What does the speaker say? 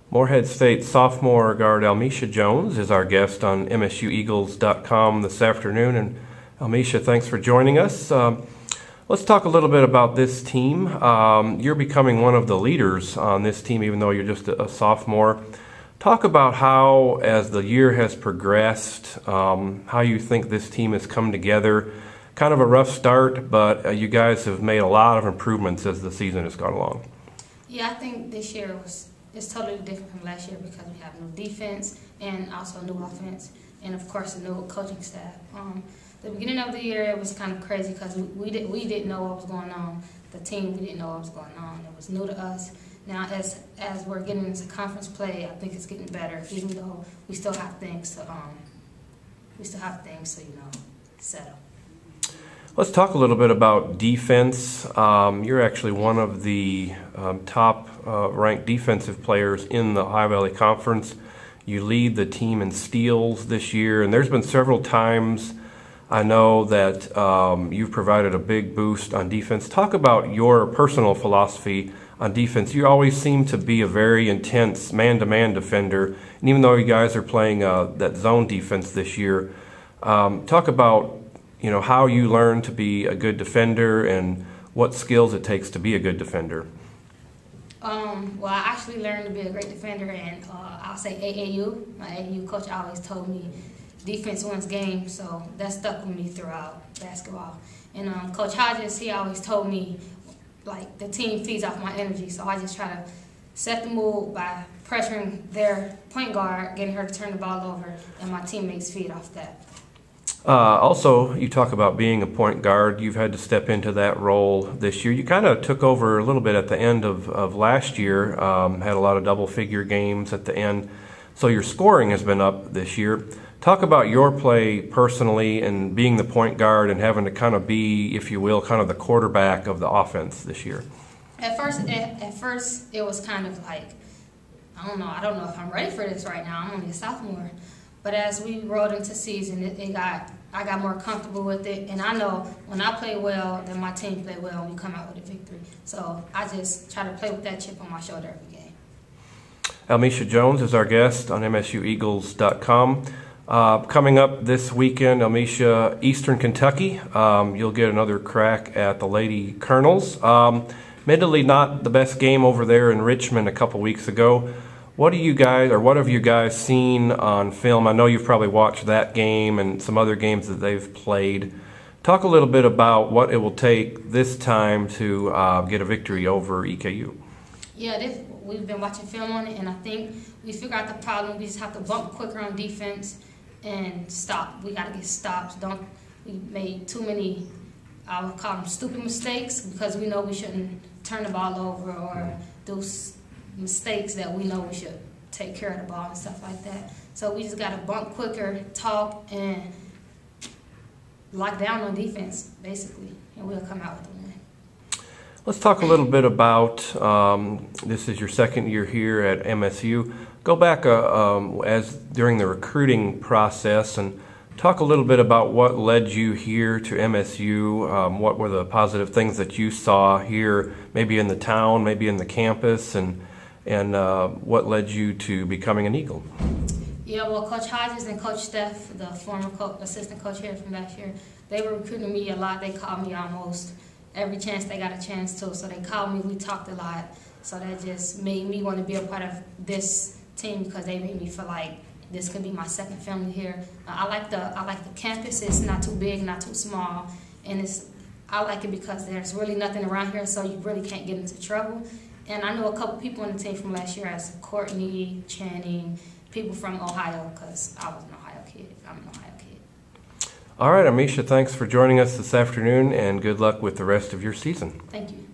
Morehead State sophomore guard Almesha Jones is our guest on MSUEagles.com this afternoon. And Almesha, thanks for joining us. Let's talk a little bit about this team. You're becoming one of the leaders on this team, even though you're just a sophomore. Talk about how, as the year has progressed, how you think this team has come together. Kind of a rough start, but you guys have made a lot of improvements as the season has gone along. Yeah, I think this year it's totally different from last year because we have new defense and also new offense, and of course a new coaching staff. The beginning of the year it was kind of crazy because we didn't know what was going on. The team, we didn't know what was going on. It was new to us. Now as we're getting into conference play, I think it's getting better. Even though we still have things to settle. Let's talk a little bit about defense. You're actually one of the top ranked defensive players in the Ohio Valley Conference. You lead the team in steals this year, and there's been several times I know that you've provided a big boost on defense. Talk about your personal philosophy on defense. You always seem to be a very intense man-to-man defender, and even though you guys are playing that zone defense this year, talk about how you learn to be a good defender and what skills it takes to be a good defender. Well, I actually learned to be a great defender, and I'll say AAU. My AAU coach always told me defense wins games, so that stuck with me throughout basketball. And Coach Hodges, he always told me, like, the team feeds off my energy, so I just try to set the mood by pressuring their point guard, getting her to turn the ball over, and my teammates feed off that. Also, you talk about being a point guard. You've had to step into that role this year. You kind of took over a little bit at the end of last year, had a lot of double-figure games at the end. So your scoring has been up this year. Talk about your play personally and being the point guard and having to kind of be, if you will, kind of the quarterback of the offense this year. At first it was kind of like, I don't know if I'm ready for this right now. I'm only a sophomore. But as we rolled into season, I got more comfortable with it, and I know when I play well, then my team play well, and we come out with a victory. So I just try to play with that chip on my shoulder every game. Almesha Jones is our guest on MSUEagles.com. Coming up this weekend, Almesha, Eastern Kentucky. You'll get another crack at the Lady Colonels. Admittedly, not the best game over there in Richmond a couple weeks ago. What have you guys seen on film? I know you've probably watched that game and some other games that they've played. Talk a little bit about what it will take this time to get a victory over EKU. Yeah, we've been watching film on it, and I think we figured out the problem. We just have to bump quicker on defense and stop. We got to get stops. We made too many, I would call them stupid mistakes, because we know we shouldn't turn the ball over or do mistakes that we know we should take care of the ball and stuff like that. So we just got to bump quicker, talk, and lock down on defense, basically, and we'll come out with a win. Let's talk a little bit about, this is your second year here at MSU. Go back as during the recruiting process and talk a little bit about what led you here to MSU. What were the positive things that you saw here, maybe in the town, maybe in the campus, and what led you to becoming an Eagle? Yeah, well, Coach Hodges and Coach Steph, the former assistant coach here from last year, they were recruiting me a lot. They called me almost every chance they got a chance to. So they called me, we talked a lot. So that just made me want to be a part of this team, because they made me feel like this could be my second family here. I like the campus. It's not too big, not too small, and I like it because there's really nothing around here, so you really can't get into trouble. And I know a couple people on the team from last year, as Courtney, Channing, people from Ohio, because I was an Ohio kid. I'm an Ohio kid. All right, Almesha, thanks for joining us this afternoon, and good luck with the rest of your season. Thank you.